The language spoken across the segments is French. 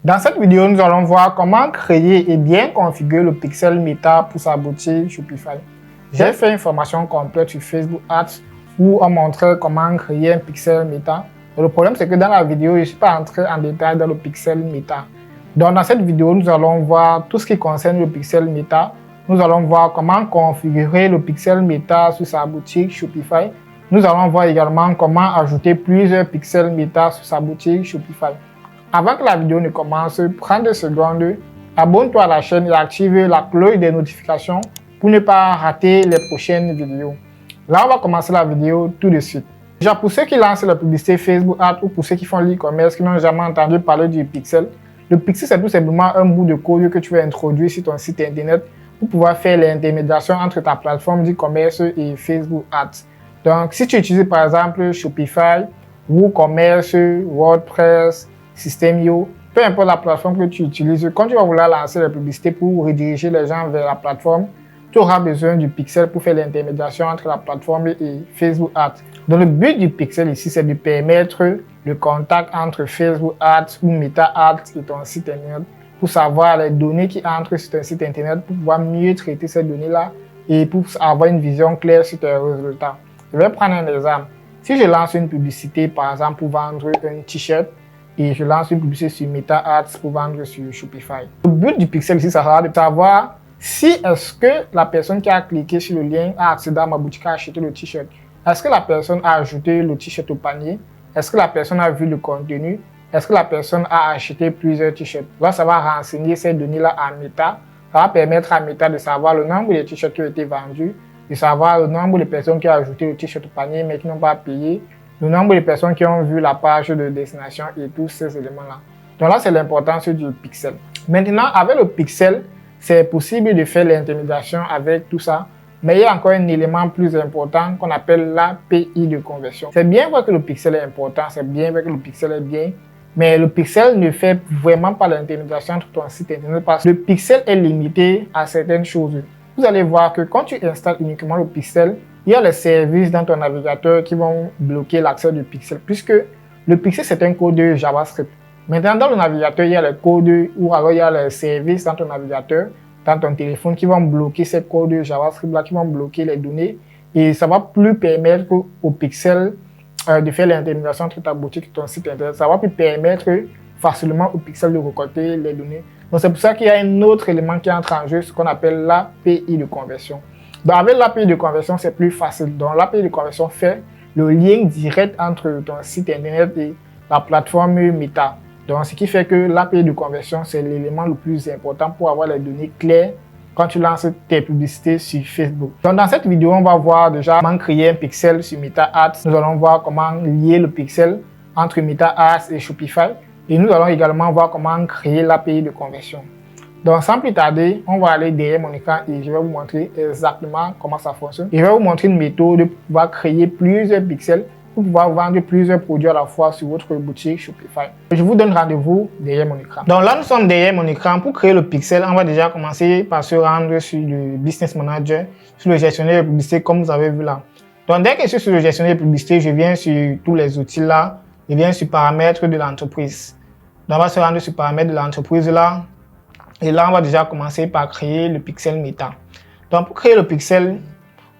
Dans cette vidéo, nous allons voir comment créer et bien configurer le pixel Meta pour sa boutique Shopify. J'ai fait une formation complète sur Facebook Ads où on montrait comment créer un pixel Meta. Le problème, c'est que dans la vidéo, je ne suis pas entré en détail dans le pixel Meta. Donc, dans cette vidéo, nous allons voir tout ce qui concerne le pixel Meta. Nous allons voir comment configurer le pixel Meta sur sa boutique Shopify. Nous allons voir également comment ajouter plusieurs pixels Meta sur sa boutique Shopify. Avant que la vidéo ne commence, prends 2 secondes, abonne-toi à la chaîne et active la cloche des notifications pour ne pas rater les prochaines vidéos. Là, on va commencer la vidéo tout de suite. Déjà, pour ceux qui lancent la publicité Facebook Ads ou pour ceux qui font l'e-commerce, qui n'ont jamais entendu parler du pixel, le pixel, c'est tout simplement un bout de code que tu vas introduire sur ton site internet pour pouvoir faire l'intermédiation entre ta plateforme d'e-commerce et Facebook Ads. Donc, si tu utilises par exemple Shopify, WooCommerce, WordPress, System.io, peu importe la plateforme que tu utilises, quand tu vas vouloir lancer la publicité pour rediriger les gens vers la plateforme, tu auras besoin du pixel pour faire l'intermédiation entre la plateforme et Facebook Ads. Donc le but du pixel ici, c'est de permettre le contact entre Facebook Ads ou Meta Ads et ton site internet pour savoir les données qui entrent sur ton site internet pour pouvoir mieux traiter ces données-là et pour avoir une vision claire sur tes résultats. Je vais prendre un exemple. Si je lance une publicité, par exemple, pour vendre un t-shirt, et je lance une publicité sur Meta Ads pour vendre sur Shopify. Le but du pixel ici, ça sera de savoir si est-ce que la personne qui a cliqué sur le lien a accédé à ma boutique, a acheté le t-shirt. Est-ce que la personne a ajouté le t-shirt au panier? Est-ce que la personne a vu le contenu? Est-ce que la personne a acheté plusieurs t-shirts? Là, ça va renseigner ces données-là à Meta. Ça va permettre à Meta de savoir le nombre de t-shirts qui ont été vendus, de savoir le nombre de personnes qui ont ajouté le t-shirt au panier mais qui n'ont pas payé, le nombre de personnes qui ont vu la page de destination et tous ces éléments-là. Donc là, c'est l'importance du pixel. Maintenant, avec le pixel, c'est possible de faire l'intermédiation avec tout ça, mais il y a encore un élément plus important qu'on appelle l'API de conversion. C'est bien vrai que le pixel est important, c'est bien vrai que le pixel est bien, mais le pixel ne fait vraiment pas l'intermédiation entre ton site internet parce que le pixel est limité à certaines choses. Vous allez voir que quand tu installes uniquement le pixel, il y a les services dans ton navigateur qui vont bloquer l'accès du pixel puisque le pixel c'est un code JavaScript. Maintenant dans le navigateur, il y a les codes ou alors il y a les services dans ton navigateur, dans ton téléphone qui vont bloquer ces codes JavaScript là, qui vont bloquer les données et ça va plus permettre au pixel de faire l'intermédiation entre ta boutique et ton site internet. Ça va plus permettre facilement au pixel de récolter les données. Donc c'est pour ça qu'il y a un autre élément qui entre en jeu, ce qu'on appelle l'API de conversion. Donc avec l'API de conversion, c'est plus facile. Donc l'API de conversion fait le lien direct entre ton site internet et la plateforme Meta. Donc ce qui fait que l'API de conversion, c'est l'élément le plus important pour avoir les données claires quand tu lances tes publicités sur Facebook. Donc dans cette vidéo, on va voir déjà comment créer un pixel sur Meta Ads. Nous allons voir comment lier le pixel entre Meta Ads et Shopify. Et nous allons également voir comment créer l'API de conversion. Donc sans plus tarder, on va aller derrière mon écran et je vais vous montrer exactement comment ça fonctionne. Et je vais vous montrer une méthode pour pouvoir créer plusieurs pixels pour pouvoir vendre plusieurs produits à la fois sur votre boutique Shopify. Je vous donne rendez-vous derrière mon écran. Donc là, nous sommes derrière mon écran. Pour créer le pixel, on va déjà commencer par se rendre sur le Business Manager, sur le gestionnaire de publicité comme vous avez vu là. Donc dès que je suis sur le gestionnaire de publicité, je viens sur tous les outils là, je viens sur paramètres de l'entreprise. Donc on va se rendre sur paramètres de l'entreprise là. Et là, on va déjà commencer par créer le pixel Meta. Donc, pour créer le pixel,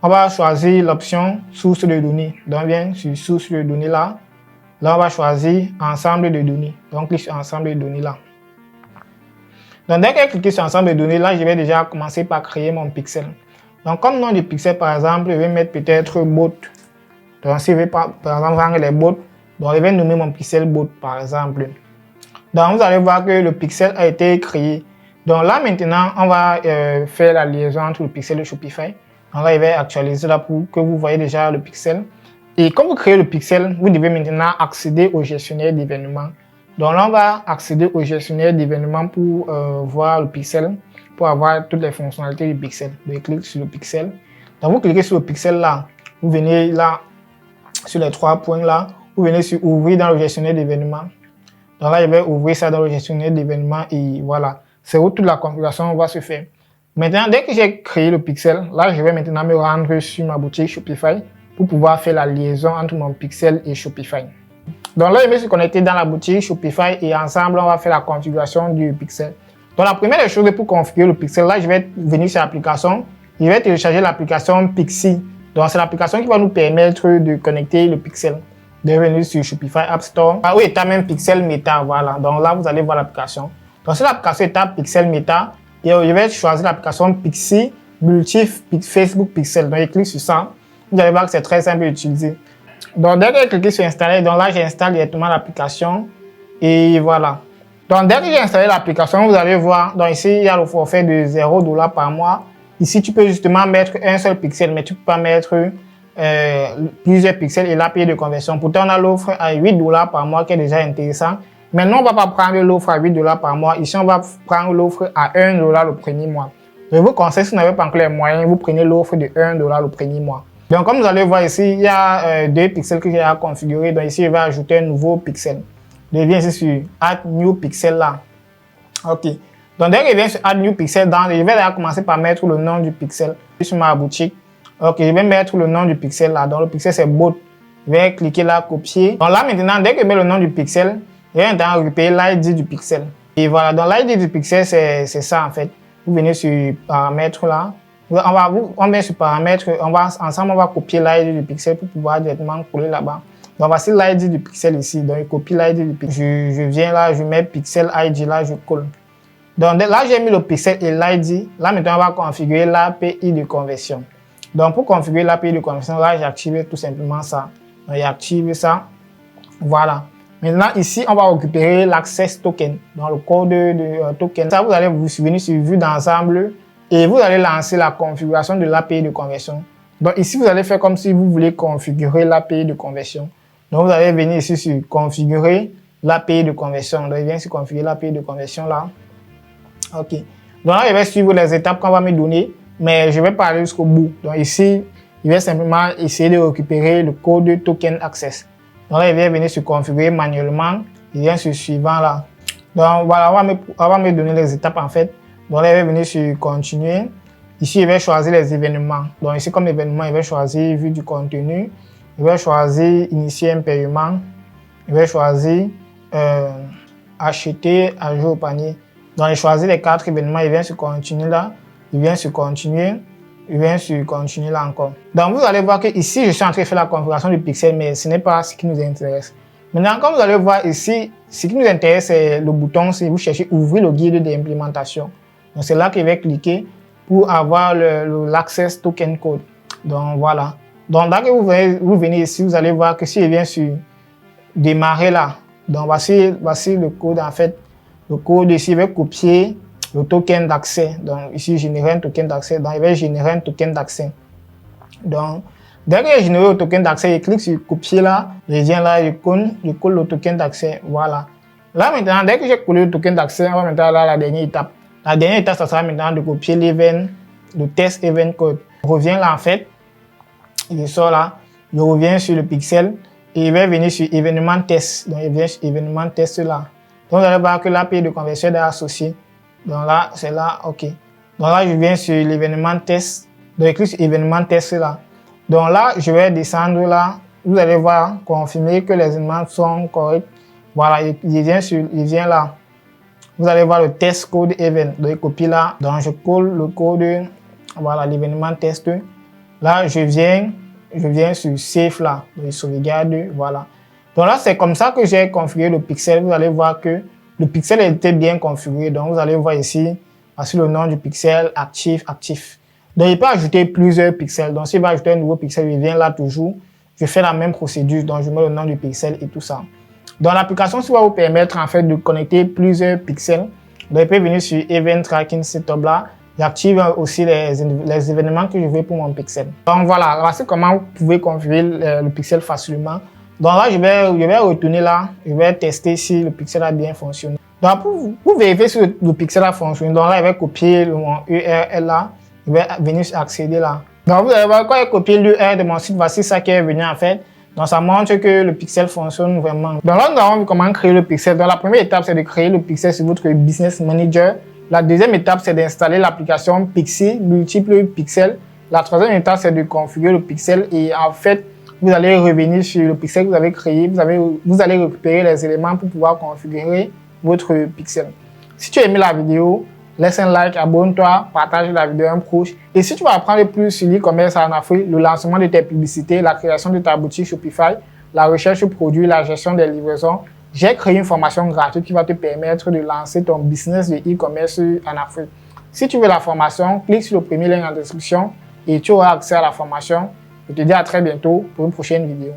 on va choisir l'option source de données. Donc, on vient sur source de données là. Là, on va choisir ensemble de données. Donc, on clique sur ensemble de données là. Donc, dès que j'ai cliqué sur ensemble de données là, je vais déjà commencer par créer mon pixel. Donc, comme nom du pixel, par exemple, je vais mettre peut-être bot. Donc, si je vais par exemple vendre les bots, donc je vais nommer mon pixel bot, par exemple. Donc, vous allez voir que le pixel a été créé. Donc là, maintenant, on va faire la liaison entre le pixel et Shopify. Donc là, je vais actualiser là pour que vous voyez déjà le pixel. Et quand vous créez le pixel, vous devez maintenant accéder au gestionnaire d'événements. Donc là, on va accéder au gestionnaire d'événements pour voir le pixel, pour avoir toutes les fonctionnalités du pixel. Vous cliquez sur le pixel. Donc vous cliquez sur le pixel là. Vous venez là, sur les 3 points là. Vous venez sur ouvrir dans le gestionnaire d'événements. Donc là, je vais ouvrir ça dans le gestionnaire d'événements et voilà. C'est où toute la configuration va se faire. Maintenant, dès que j'ai créé le pixel, là, je vais maintenant me rendre sur ma boutique Shopify pour pouvoir faire la liaison entre mon pixel et Shopify. Donc là, je me suis connecté dans la boutique Shopify et ensemble, on va faire la configuration du pixel. Donc la première des choses pour configurer le pixel, là, je vais venir sur l'application. Je vais télécharger l'application Pixie. Donc c'est l'application qui va nous permettre de connecter le pixel. De venir sur Shopify App Store. Ah oui, tu as même Pixel Meta, voilà. Donc là, vous allez voir l'application. Donc sur l'application, tu as Pixel Meta. Et je vais choisir l'application Pixie Multi Facebook Pixel. Donc je clique sur ça. Vous allez voir que c'est très simple à utiliser. Donc dès que j'ai cliqué sur installer, donc là j'installe directement l'application. Et voilà. Donc dès que j'ai installé l'application, vous allez voir. Donc ici, il y a le forfait de $0 par mois. Ici, tu peux justement mettre un seul pixel, mais tu ne peux pas mettre plusieurs pixels et la payer de conversion. Pourtant, on a l'offre à $8 par mois qui est déjà intéressant. Maintenant, on ne va pas prendre l'offre à $8 par mois. Ici, on va prendre l'offre à $1 le premier mois. Je vous conseille, si vous n'avez pas encore les moyens, vous prenez l'offre de $1 le premier mois. Donc, comme vous allez voir ici, il y a deux pixels que j'ai à configurer. Donc, ici, je vais ajouter un nouveau pixel. Je viens ici sur Add New Pixel là. OK. Donc, dès que je viens sur Add New Pixel, je vais là commencer par mettre le nom du pixel sur ma boutique. OK, je vais mettre le nom du pixel là. Donc, le pixel, c'est Boat. Je vais cliquer là, copier. Donc là, maintenant, dès que je mets le nom du pixel, je vais maintenant récupérer l'ID du pixel. Et voilà, donc l'ID du pixel, c'est ça en fait. Vous venez sur Paramètres là. On vient sur Paramètres, ensemble, on va copier l'ID du pixel pour pouvoir directement coller là-bas. Donc, voici l'ID du pixel ici. Donc, je copie l'ID du pixel. Je viens là, je mets Pixel ID là, je colle. Donc, là, j'ai mis le pixel et l'ID. Là, maintenant, on va configurer l'API de conversion. Donc, pour configurer l'API de conversion, là, j'active tout simplement ça. Donc, j'active ça. Voilà. Maintenant, ici, on va récupérer l'Access Token. Donc, le code de token. Ça, vous allez vous venir sur Vue d'ensemble et vous allez lancer la configuration de l'API de conversion. Donc, ici, vous allez faire comme si vous voulez configurer l'API de conversion. Donc, vous allez venir ici sur Configurer l'API de conversion. Donc, je viens sur Configurer l'API de conversion là. OK. Donc là, je vais suivre les étapes qu'on va me donner, mais je vais pas aller jusqu'au bout. Donc ici, je vais simplement essayer de récupérer le code Token Access. Donc là, je vais venir sur Configurer manuellement. Je viens sur Suivant là. Donc voilà, on va me donner les étapes en fait. Donc là, je vais venir sur Continuer. Ici, je vais choisir les événements. Donc ici, comme événement, je vais choisir Vue du contenu. Je vais choisir Initier un paiement. Je vais choisir Acheter à jour au panier. Donc, je choisis les 4 événements, il vient sur Continuer là, il vient sur Continuer, il vient sur Continuer là encore. Donc, vous allez voir que ici, je suis en train de faire la configuration du pixel, mais ce n'est pas ce qui nous intéresse. Maintenant, comme vous allez voir ici, ce qui nous intéresse, c'est le bouton, si vous cherchez Ouvrir le guide d'implémentation. Donc, c'est là que je vais cliquer pour avoir l'Access Token Code. Donc, voilà. Donc, dès que vous venez ici, vous allez voir que si je viens sur Démarrer là, donc voici le code en fait. Le code ici, je vais copier le token d'accès. Donc ici, générer un token d'accès. Donc, je vais générer un token d'accès. Donc, dès que j'ai généré le token d'accès, je clique sur copier là. Je viens là, je colle le token d'accès. Voilà. Là maintenant, dès que j'ai collé le token d'accès, on va maintenant à la dernière étape. La dernière étape, ça sera maintenant de copier le test event code. Je reviens là en fait. Je sors là. Je reviens sur le pixel. Et je vais venir sur événement test. Donc, je viens sur événement test là. Donc, vous allez voir que l'API de conversion est associée. Donc là, c'est là, OK. Donc là, je viens sur l'événement test. Donc, je clique sur événement test là. Donc là, je vais descendre là. Vous allez voir, confirmer que les éléments sont corrects. Voilà, il vient là. Vous allez voir le test code event. Donc, je copie là. Donc, je colle le code. Voilà, l'événement test. Là, je viens sur Save là. Donc, je sauvegarde. Voilà. Donc là, c'est comme ça que j'ai configuré le pixel. Vous allez voir que le pixel était bien configuré. Donc, vous allez voir ici, voici le nom du pixel, actif. Donc, il peut ajouter plusieurs pixels. Donc, s'il va ajouter un nouveau pixel, il vient là toujours. Je fais la même procédure. Donc, je mets le nom du pixel et tout ça. Donc, l'application, ça va vous permettre en fait de connecter plusieurs pixels. Donc, il peut venir sur Event Tracking Setup là. J'active aussi les événements que je veux pour mon pixel. Donc, voilà, voici comment vous pouvez configurer le pixel facilement. Donc là, je vais retourner là, je vais tester si le pixel a bien fonctionné. Donc pour vérifier si le pixel a fonctionné, donc là, je vais copier mon URL là, je vais venir accéder là. Donc vous allez voir, quand j'ai copié l'URL de mon site, voici ça qui est venu en fait. Donc ça montre que le pixel fonctionne vraiment. Donc là, nous avons vu comment créer le pixel. Donc la première étape, c'est de créer le pixel sur votre Business Manager. La deuxième étape, c'est d'installer l'application Pixie Multiple Pixel. La troisième étape, c'est de configurer le pixel et en fait, vous allez revenir sur le pixel que vous avez créé, vous allez récupérer les éléments pour pouvoir configurer votre pixel. Si tu as aimé la vidéo, laisse un like, abonne-toi, partage la vidéo à un proche. Et si tu veux apprendre plus sur l'e-commerce en Afrique, le lancement de tes publicités, la création de ta boutique Shopify, la recherche de produits, la gestion des livraisons, j'ai créé une formation gratuite qui va te permettre de lancer ton business de e-commerce en Afrique. Si tu veux la formation, clique sur le premier lien en description et tu auras accès à la formation. Je te dis à très bientôt pour une prochaine vidéo.